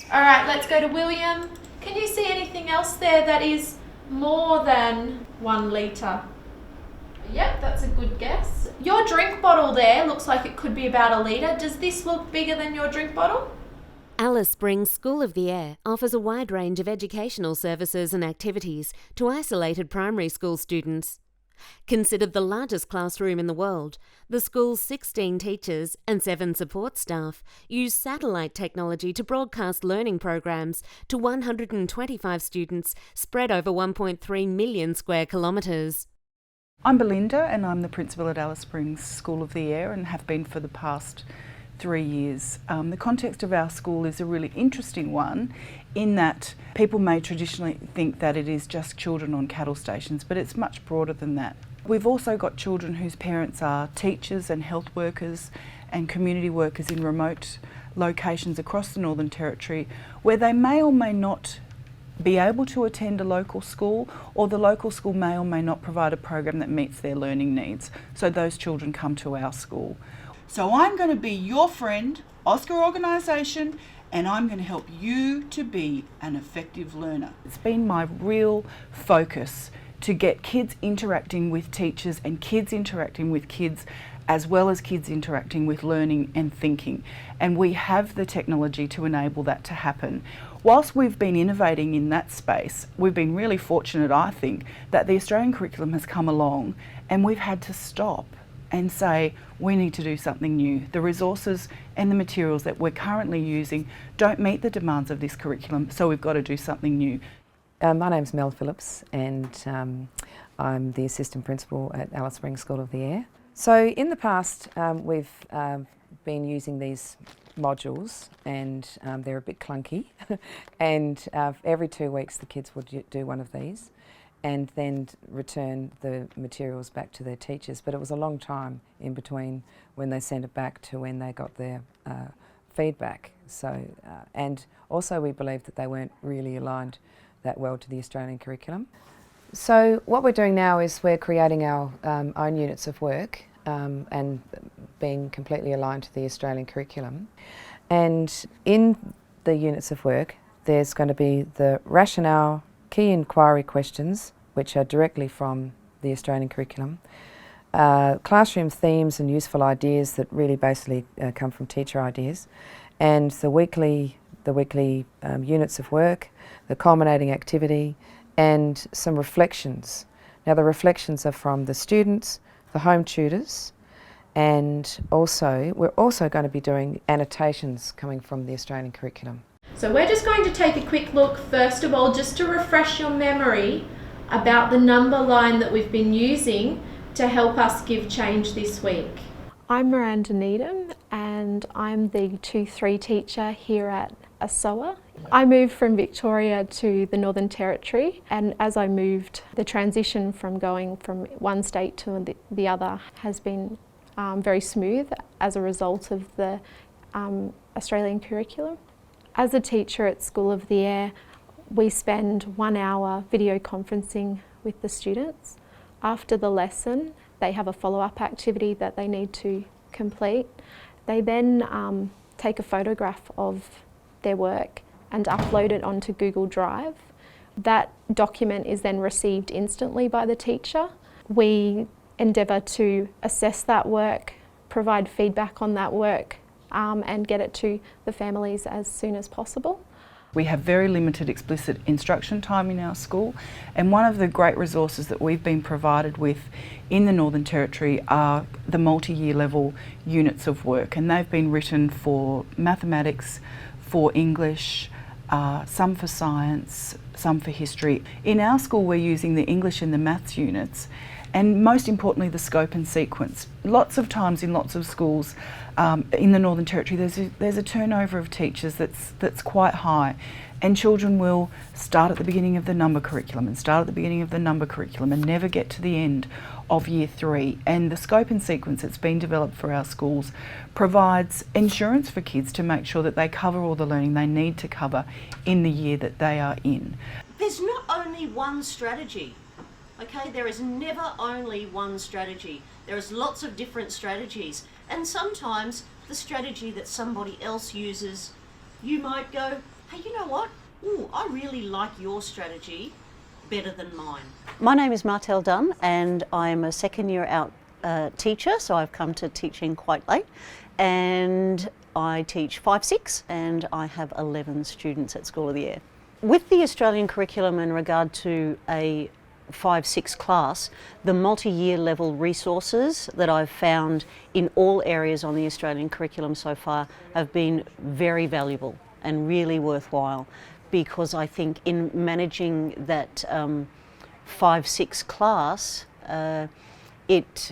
All right, let's go to William. Can you see anything else there that is more than 1 litre? Yep, that's a good guess. Your drink bottle there looks like it could be about 1 litre. Does this look bigger than your drink bottle? Alice Springs School of the Air offers a wide range of educational services and activities to isolated primary school students. Considered the largest classroom in the world, the school's 16 teachers and 7 support staff use satellite technology to broadcast learning programs to 125 students spread over 1.3 million square kilometres. I'm Belinda and I'm the principal at Alice Springs School of the Air and have been for the past 3 years. The context of our school is a really interesting one in that people may traditionally think that it is just children on cattle stations, but it's much broader than that. We've also got children whose parents are teachers and health workers and community workers in remote locations across the Northern Territory where they may or may not be able to attend a local school, or the local school may or may not provide a program that meets their learning needs. So those children come to our school. So I'm going to be your friend, Oscar Organisation, and I'm going to help you to be an effective learner. It's been my real focus to get kids interacting with teachers and kids interacting with kids, as well as kids interacting with learning and thinking. And we have the technology to enable that to happen. Whilst we've been innovating in that space, we've been really fortunate, I think, that the Australian curriculum has come along and we've had to stop and say, we need to do something new. The resources and the materials that we're currently using don't meet the demands of this curriculum, so we've got to do something new. My name's Mel Phillips and I'm the assistant principal at Alice Springs School of the Air. So in the past we've been using these modules and they're a bit clunky and every 2 weeks the kids would do one of these and then return the materials back to their teachers. But it was a long time in between when they sent it back to when they got their feedback. So, and also we believed that they weren't really aligned that well to the Australian curriculum. So what we're doing now is we're creating our own units of work and being completely aligned to the Australian curriculum. And in the units of work, there's going to be the rationale, key inquiry questions, which are directly from the Australian curriculum, classroom themes and useful ideas that really basically come from teacher ideas, and the weekly units of work, the culminating activity, and some reflections. Now the reflections are from the students, the home tutors, and also we're also going to be doing annotations coming from the Australian curriculum. So we're just going to take a quick look, first of all, just to refresh your memory about the number line that we've been using to help us give change this week. I'm Miranda Needham and I'm the 2-3 teacher here at ASSOA. I moved from Victoria to the Northern Territory, and as I moved, the transition from going from one state to the other has been very smooth as a result of the Australian curriculum. As a teacher at School of the Air, we spend 1 hour video conferencing with the students. After the lesson, they have a follow-up activity that they need to complete. They then take a photograph of their work and upload it onto Google Drive. That document is then received instantly by the teacher. We endeavour to assess that work, provide feedback on that work, and get it to the families as soon as possible. We have very limited explicit instruction time in our school, and one of the great resources that we've been provided with in the Northern Territory are the multi-year level units of work, and they've been written for mathematics, for English, some for science, some for history. In our school we're using the English and the maths units, and most importantly the scope and sequence. Lots of times in lots of schools in the Northern Territory there's a turnover of teachers that's quite high, and children will start at the beginning of the number curriculum and never get to the end of year 3. And the scope and sequence that's been developed for our schools provides insurance for kids to make sure that they cover all the learning they need to cover in the year that they are in. There's not only one strategy. Okay, there is never only one strategy. There is lots of different strategies, and sometimes the strategy that somebody else uses, you might go, hey, you know what? Ooh, I really like your strategy better than mine. My name is Martel Dunn and I'm a second year out teacher, so I've come to teaching quite late, and I teach 5-6 and I have 11 students at School of the Air. With the Australian curriculum in regard to a 5-6 class, the multi-year level resources that I've found in all areas on the Australian curriculum so far have been very valuable and really worthwhile, because I think in managing that 5-6 class, it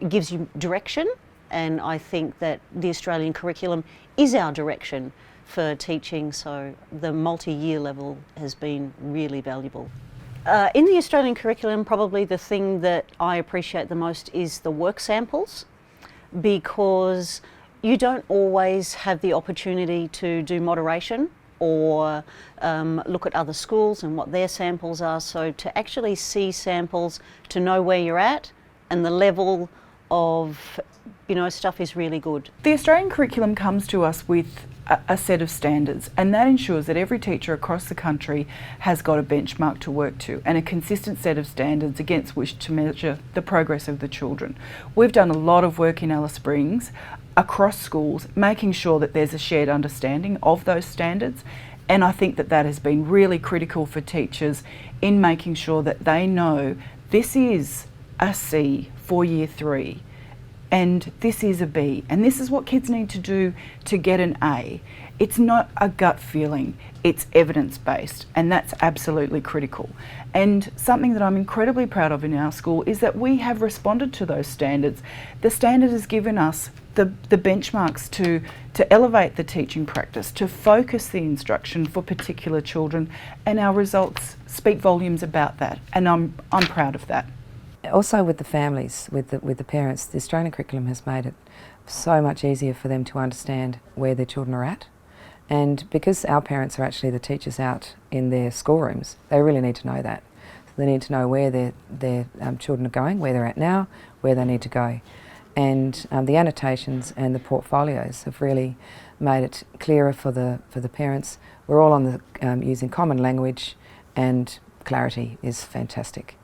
gives you direction, and I think that the Australian curriculum is our direction for teaching, so the multi-year level has been really valuable. In the Australian curriculum, probably the thing that I appreciate the most is the work samples, because you don't always have the opportunity to do moderation or look at other schools and what their samples are. So to actually see samples, to know where you're at and the level of stuff is really good. The Australian curriculum comes to us with a set of standards, and that ensures that every teacher across the country has got a benchmark to work to and a consistent set of standards against which to measure the progress of the children. We've done a lot of work in Alice Springs across schools, making sure that there's a shared understanding of those standards, and I think that that has been really critical for teachers in making sure that they know this is a C for Year 3 and this is a B, and this is what kids need to do to get an A. It's not a gut feeling, it's evidence-based, and that's absolutely critical. And something that I'm incredibly proud of in our school is that we have responded to those standards. The standard has given us the benchmarks to elevate the teaching practice, to focus the instruction for particular children, and our results speak volumes about that, and I'm proud of that. Also with the families, with the parents, the Australian curriculum has made it so much easier for them to understand where their children are at. And because our parents are actually the teachers out in their schoolrooms, they really need to know that. So they need to know where their children are going, where they're at now, where they need to go. And the annotations and the portfolios have really made it clearer for the parents. We're all on the using common language, and clarity is fantastic.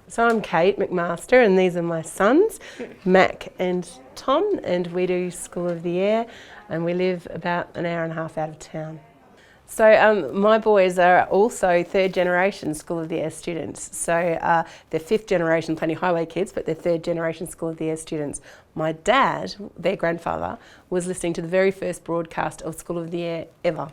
So I'm Kate McMaster, and these are my sons, Mac and Tom, and we do School of the Air, and we live about an hour and a half out of town. So my boys are also third generation School of the Air students. So they're fifth generation Plenty Highway kids, but they're third generation School of the Air students. My dad, their grandfather, was listening to the very first broadcast of School of the Air ever.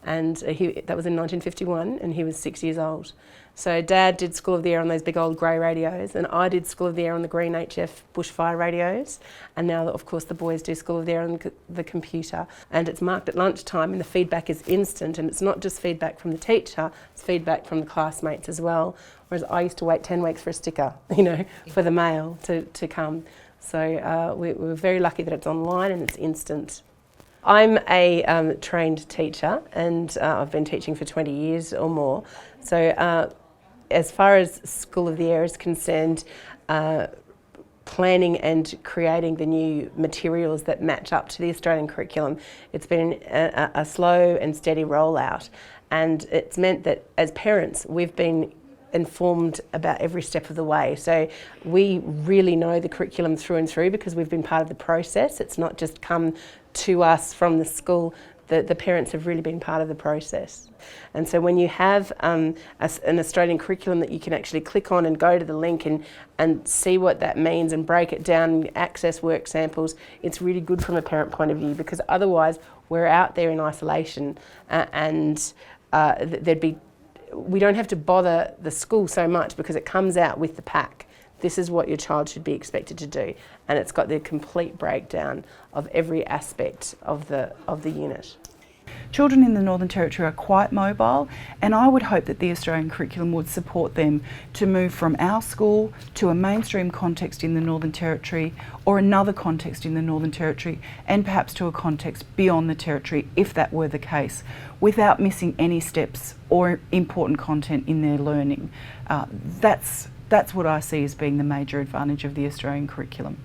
And that was in 1951, and he was 6 years old. So Dad did School of the Air on those big old grey radios, and I did School of the Air on the green HF bushfire radios, and now of course the boys do School of the Air on the computer. And it's marked at lunchtime, and the feedback is instant, and it's not just feedback from the teacher, it's feedback from the classmates as well. Whereas I used to wait 10 weeks for a sticker, for the mail to come. So we're very lucky that it's online and it's instant. I'm a trained teacher, and I've been teaching for 20 years or more. So as far as School of the Air is concerned, planning and creating the new materials that match up to the Australian curriculum, it's been a slow and steady rollout, and it's meant that as parents we've been informed about every step of the way. So we really know the curriculum through and through because we've been part of the process. It's not just come to us from the school. The parents have really been part of the process. And so when you have an Australian curriculum that you can actually click on and go to the link and see what that means and break it down and access work samples, it's really good from a parent point of view, because otherwise we're out there in isolation we don't have to bother the school so much because it comes out with the pack. This is what your child should be expected to do, and it's got the complete breakdown of every aspect of the unit. Children in the Northern Territory are quite mobile, and I would hope that the Australian curriculum would support them to move from our school to a mainstream context in the Northern Territory, or another context in the Northern Territory, and perhaps to a context beyond the Territory if that were the case, without missing any steps or important content in their learning. That's what I see as being the major advantage of the Australian curriculum.